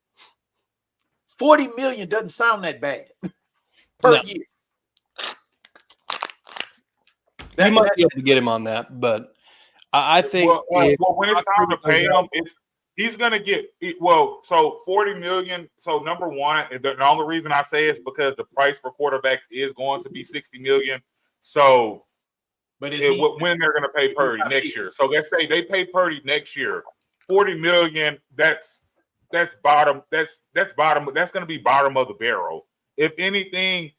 $40 million doesn't sound that bad per No. year. You might be able to get him on that, but I think well, when it's time to pay him, he's gonna get so $40 million. So number one, the only reason I say is because the price for quarterbacks is going to be $60 million. So, but when they're gonna pay Purdy next year? So let's say they pay Purdy next year, $40 million. That's bottom. That's bottom. That's gonna be bottom of the barrel. If anything,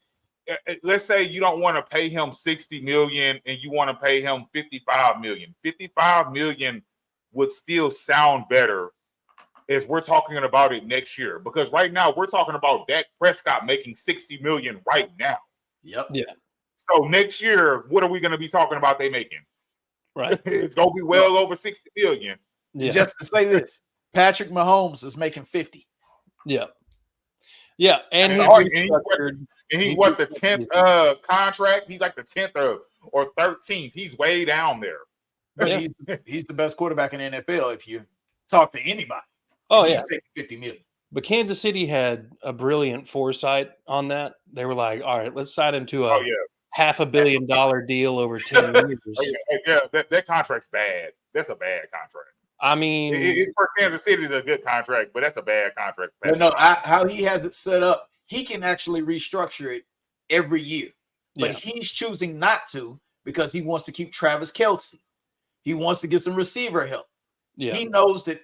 let's say you don't want to pay him $60 million and you want to pay him $55 million. $55 million would still sound better as we're talking about it next year, because right now we're talking about Dak Prescott making $60 million right now. Yep. Yeah. So next year, what are we going to be talking about they making? Right. It's going to be well over $60 million. Yeah. Just to say this, Patrick Mahomes is making 50. Yeah. Yeah. And he what the 10th contract? He's like the 10th or 13th. He's way down there. But he's the best quarterback in the NFL if you talk to anybody. Oh, he's taking $50 million. But Kansas City had a brilliant foresight on that. They were like, all right, let's sign him to a $500 million deal over 10 years. That contract's bad. That's a bad contract. I mean, it's for Kansas City is a good contract, but that's a bad contract. But no, how he has it set up, he can actually restructure it every year. But he's choosing not to because he wants to keep Travis Kelce. He wants to get some receiver help. Yeah. He knows that,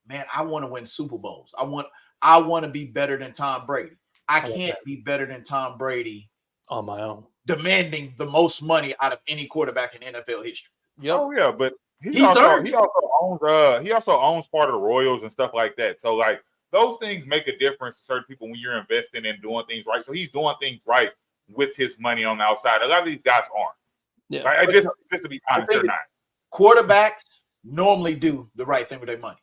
man, I want to win Super Bowls. I want to be better than Tom Brady. I can't be better than Tom Brady on my own, demanding the most money out of any quarterback in NFL history. Yep. Oh yeah, but he also owns part of the Royals and stuff like that. So like those things make a difference to certain people when you're investing and doing things right. So he's doing things right with his money on the outside. A lot of these guys aren't. Yeah. Like, just to be honest, they're not. Quarterbacks normally do the right thing with their money.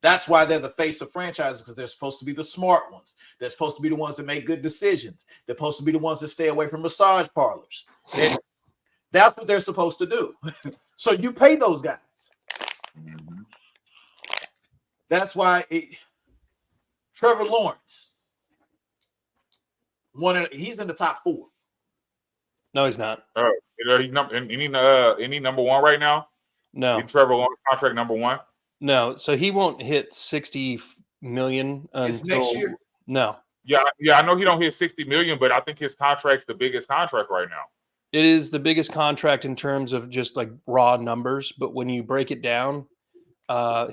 That's why they're the face of franchises, because they're supposed to be the smart ones. They're supposed to be the ones that make good decisions. They're supposed to be the ones that stay away from massage parlors. That's what they're supposed to do. So you pay those guys. Mm-hmm. That's why Trevor Lawrence, he's in the top 4. No, he's not. He's any number 1 right now? No. Trevor Lawrence contract number 1? No, so he won't hit 60 million until next year. No. Yeah, I know he don't hit 60 million, but I think his contract's the biggest contract right now. It is the biggest contract in terms of just like raw numbers, but when you break it down,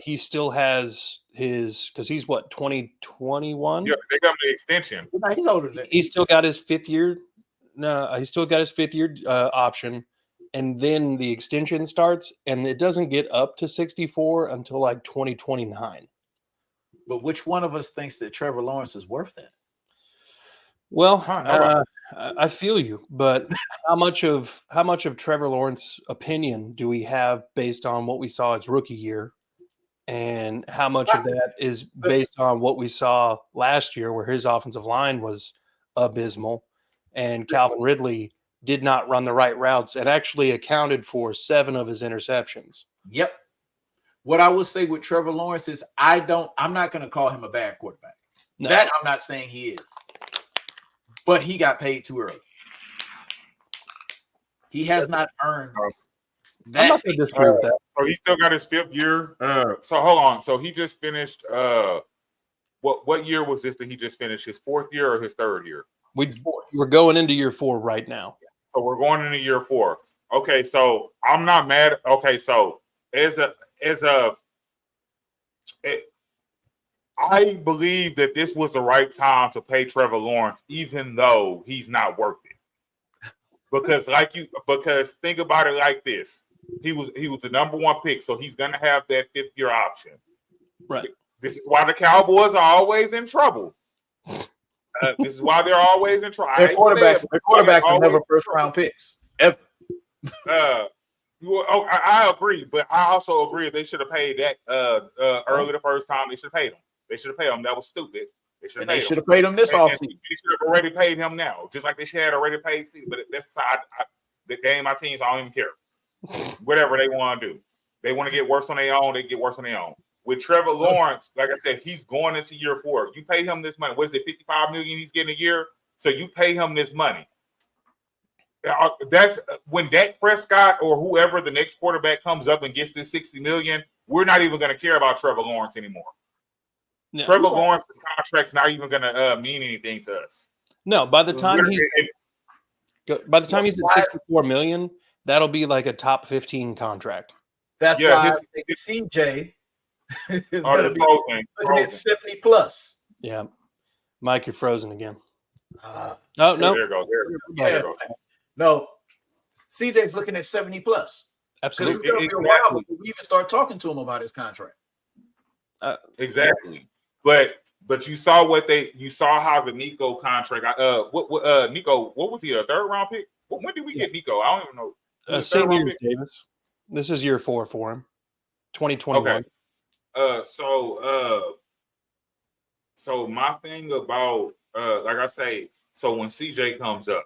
he still has because he's what, 2021? Yeah, they got him the extension. He's older than that. He's still got his 5th year. No, he's still got his 5th year option. And then the extension starts, and it doesn't get up to 64 until like 2029. But which one of us thinks that Trevor Lawrence is worth that? Well, I feel you, but how much of Trevor Lawrence's opinion do we have based on what we saw his rookie year, and how much of that is based on what we saw last year, where his offensive line was abysmal, and Calvin Ridley did not run the right routes and actually accounted for 7 of his interceptions. Yep. What I will say with Trevor Lawrence is I'm not going to call him a bad quarterback. No. That I'm not saying he is. But he got paid too early. He has not earned that. I'm not going to disagree with that. So he still got his 5th year. So hold on. So he just finished what year was this that he just finished? His 4th year or his 3rd year? We're going into year 4 right now. So we're going into year 4. Okay, so I'm not mad. Okay, so I believe that this was the right time to pay Trevor Lawrence, even though he's not worth it. Because think about it like this: he was the number 1 pick, so he's gonna have that 5th year option. Right. This is why the Cowboys are always in trouble. This is why they're always in trouble. Their quarterbacks are never first-round picks ever. I agree, but I also agree they should have paid that early the first time. They should have paid him. They should have paid him. That was stupid. They should have paid him this offseason. They should have already paid him now, just like they should have already paid. But that's beside the game. My teams, I don't even care. Whatever they want to do, they want to get worse on their own. They get worse on their own. With Trevor Lawrence, like I said, he's going into year 4. You pay him this money. What is it, $55 million he's getting a year? So you pay him this money. That's when Dak Prescott or whoever the next quarterback comes up and gets this $60 million, we're not even going to care about Trevor Lawrence anymore. No. Trevor Lawrence's contract's not even going to mean anything to us. No, by the time he's at $64 million, that'll be like a top 15 contract. That's why CJ is going to be looking at 70 plus. Yeah, Mike, you're frozen again. Oh no, there it goes. There it goes. No, CJ's looking at 70 plus. Absolutely, it's going to be a while before we even start talking to him about his contract. Exactly, but you saw how the Nico contract. Nico, what was he, a 3rd round pick? When did we get Nico? I don't even know. Senior Davis. This is year 4 for him. 2021. Okay. So my thing about like I say, so when CJ comes up,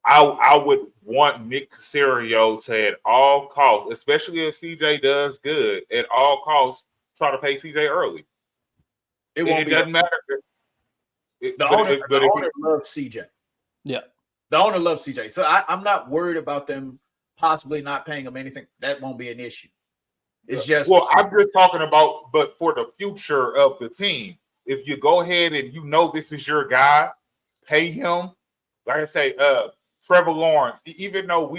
I would want Nick Caserio to at all costs, especially if CJ does good, at all costs try to pay CJ early. It doesn't matter. The owner loves CJ. Yeah. The owner loves CJ. So I'm not worried about them possibly not paying him anything. That won't be an issue. It's just I'm just talking about, but for the future of the team, if you go ahead and you know this is your guy, pay him. Like I say, Trevor Lawrence, even though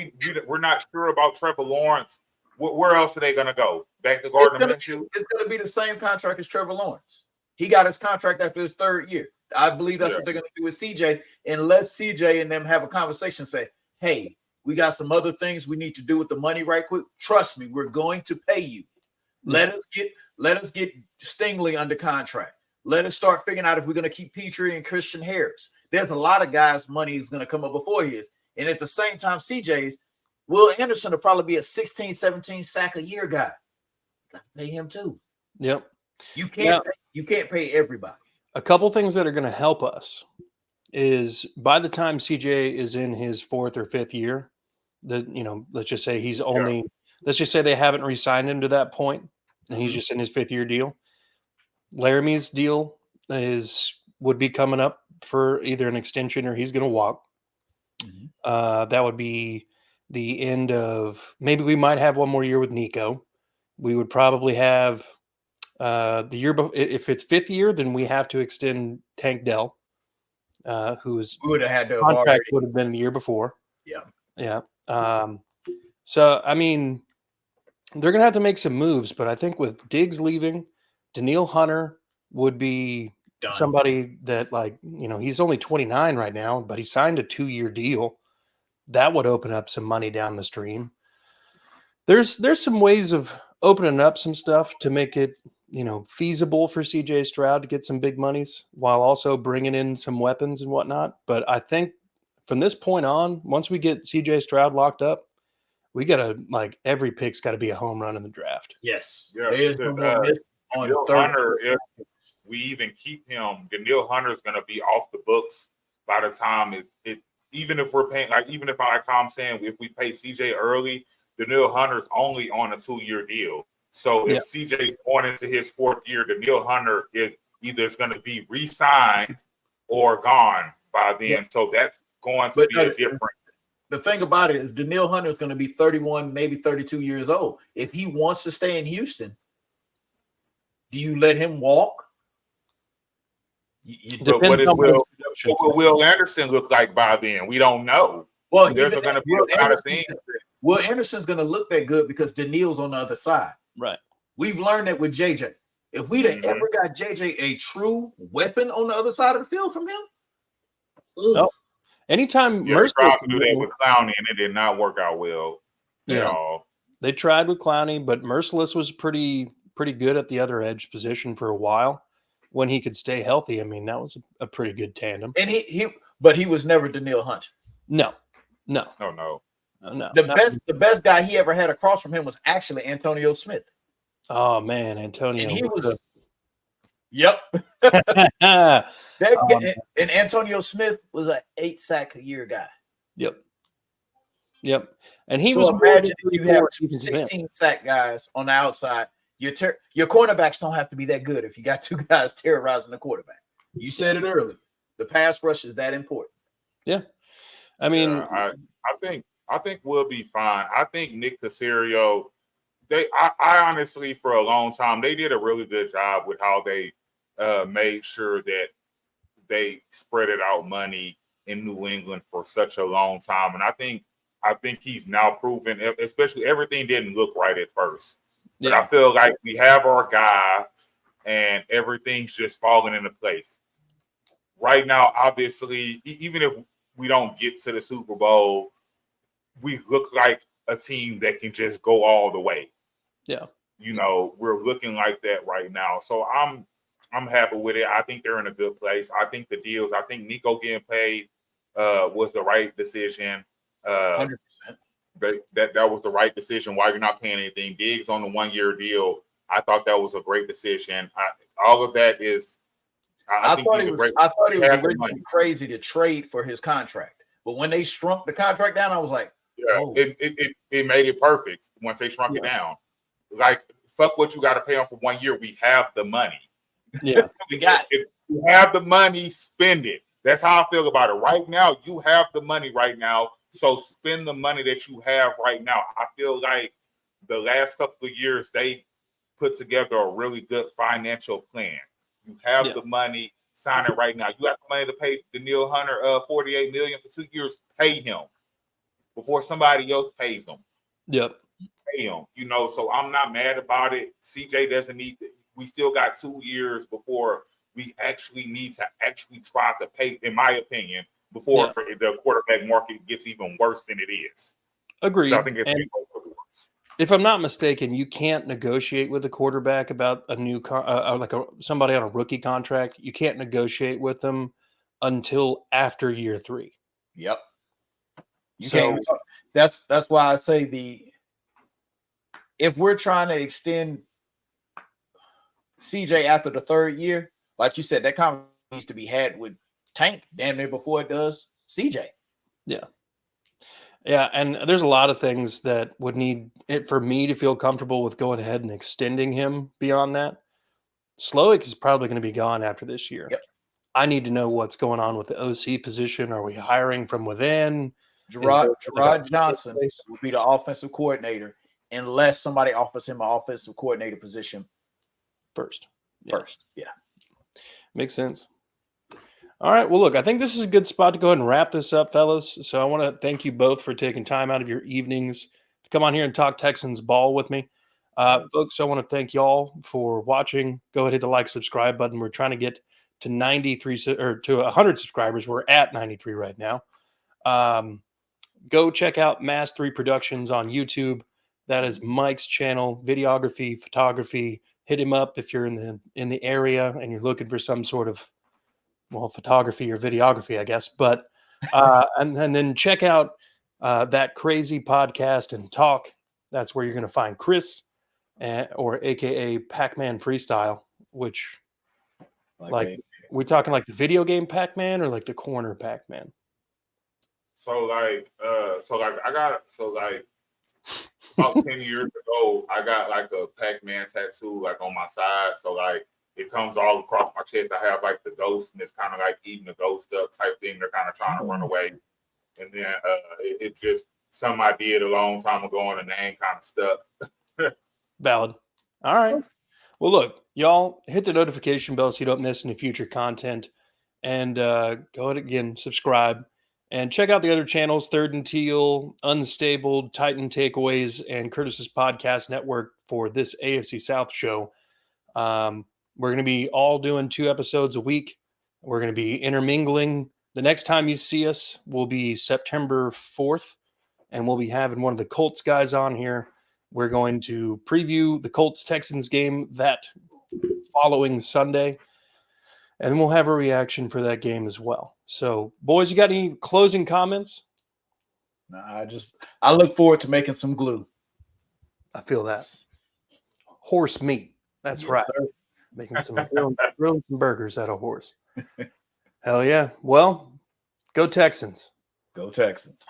we're not sure about Trevor Lawrence, where else are they going to go? Back to Gardner Minshew? It's going to be the same contract as Trevor Lawrence. He got his contract after his 3rd year. I believe that's what they're going to do with CJ, and let CJ and them have a conversation. Say, hey, we got some other things we need to do with the money right quick. Trust me, we're going to pay you. Let us get Stingley under contract. Let us start figuring out if we're going to keep Petrie and Christian Harris. There's a lot of guys' money is going to come up before his. And at the same time, CJ's, Will Anderson will probably be a 16, 17 sack a year guy. Got to pay him too. Yep. You can't pay everybody. A couple things that are going to help us is by the time CJ is in his 4th or 5th year, let's just say let's just say they haven't re-signed him to that point, and he's just in his 5th year deal. Laramie's deal would be coming up for either an extension or he's going to walk. Mm-hmm. That would be the end of, maybe we might have one more year with Nico. We would probably have the year if it's 5th year, then we have to extend Tank Dell, whose contract would have been the year before. Yeah. So I mean, they're gonna have to make some moves, but I think with Diggs leaving, Danielle Hunter would be somebody that, like, he's only 29 right now, but he signed a 2-year deal. That would open up some money down the stream. There's some ways of opening up some stuff to make it, feasible for CJ Stroud to get some big monies while also bringing in some weapons and whatnot. But I think from this point on, once we get CJ Stroud locked up, we got to, like, every pick's got to be a home run in the draft. Yes. Yeah. Danielle Hunter, if we even keep him, Danielle Hunter is going to be off the books by the time even if we're paying, even if I'm saying if we pay CJ early, Danielle Hunter's only on a 2-year deal. So if CJ's going into his 4th year, Danielle Hunter is either going to be re-signed or gone by then. Yeah. So that's going to be a difference. The thing about it is Danielle Hunter is going to be 31, maybe 32 years old. If he wants to stay in Houston, do you let him walk? What will Will Anderson look like by then? We don't know. Well, there's going to be a lot of things. Will Anderson's going to look that good because Danielle's on the other side. Right. We've learned that with JJ. If we'd have ever got JJ a true weapon on the other side of the field from him, no. Anytime Mercer tried to do that with Clowney and it did not work out well at all. They tried with Clowney, but Merciless was pretty good at the other edge position for a while when he could stay healthy. I mean, that was a pretty good tandem. And he was never Danielle Hunt. No. The best guy he ever had across from him was actually Antonio Smith. Oh man, Antonio. And he was. Yep. And Antonio Smith was an 8-sack a year guy. Yep. And he was. Imagine if you have 16 sack guys on the outside, Your cornerbacks don't have to be that good if you got two guys terrorizing the quarterback. You said it earlier. The pass rush is that important. Yeah. I mean, yeah, I think we'll be fine. I think Nick Caserio, I honestly, for a long time, they did a really good job with how they made sure that they spread it out money in New England for such a long time. And I think he's now proven, especially everything didn't look right at first. But yeah. I feel like we have our guy and everything's just falling into place. Right now, obviously, even if we don't get to the Super Bowl, we look like a team that can just go all the way. Yeah. You know, we're looking like that right now. So I'm happy with it. I think they're in a good place. I think the deals, I think Nico getting paid was the right decision. 100%. That was the right decision. Why you're not paying anything. Diggs on the 1-year deal. I thought that was a great decision. All of that is. I think he's a great. I thought it was originally crazy to trade for his contract, but when they shrunk the contract down, I was like, yeah, oh. It made it perfect once they shrunk it down. Like, fuck what you got to pay him for 1 year. We have the money. Yeah, we got it. If you have the money, spend it. That's how I feel about it. Right now, you have the money right now, so spend the money that you have right now. I feel like the last couple of years, they put together a really good financial plan. You have the money, sign it right now. You have the money to pay Danielle Hunter $48 million for 2 years. Pay him before somebody else pays him. Yep. Pay him. You know, so I'm not mad about it. CJ doesn't need to. We still got 2 years before we actually need to actually try to pay, in my opinion, before the quarterback market gets even worse than it is. Agreed. So I think if I'm not mistaken, you can't negotiate with a quarterback about a new somebody on a rookie contract. You can't negotiate with them until after year 3. Yep. You can't. That's why I say if we're trying to extend CJ after the 3rd year, like you said, that conversation needs to be had with Tank damn near before it does CJ. Yeah. Yeah, and there's a lot of things that would need it for me to feel comfortable with going ahead and extending him beyond that. Slowick is probably going to be gone after this year. Yep. I need to know what's going on with the OC position. Are we hiring from within? Gerard Johnson will be the offensive coordinator unless somebody offers him an offensive coordinator position first. Yeah. Makes sense. All right. Well, look, I think this is a good spot to go ahead and wrap this up, fellas. So I want to thank you both for taking time out of your evenings to come on here and talk Texans ball with me. Folks, I want to thank y'all for watching. Go ahead and hit the like, subscribe button. We're trying to get to 93 or to 100 subscribers. We're at 93 right now. Go check out Mass 3 Productions on YouTube. That is Mike's channel, videography, photography. Hit him up if you're in the area and you're looking for some sort of photography or videography, I guess. But and then check out that crazy podcast and talk. That's where you're going to find Chris, or AKA Pac-Man Freestyle, which we're talking like the video game Pac-Man or like the corner Pac-Man. About 10 years ago, I got like a Pac-Man tattoo like on my side. So like it comes all across my chest. I have like the ghost, and it's kind of like eating the ghost up type thing. They're kind of trying to run away. And then it just something I did a long time ago, and the name kind of stuck. Valid. All right. Well, look, y'all hit the notification bell so you don't miss any future content. And go ahead again, subscribe. And check out the other channels, Third and Teal, Unstable, Titan Takeaways, and Curtis's Podcast Network for this AFC South show. We're going to be all doing 2 episodes a week. We're going to be intermingling. The next time you see us will be September 4th, and we'll be having one of the Colts guys on here. We're going to preview the Colts-Texans game that following Sunday, and then we'll have a reaction for that game as well. So, boys, you got any closing comments? No, I look forward to making some glue. I feel that. Horse meat. That's yes, right. Sir. Making some grilling some burgers out of horse. Hell yeah. Well, go Texans. Go Texans.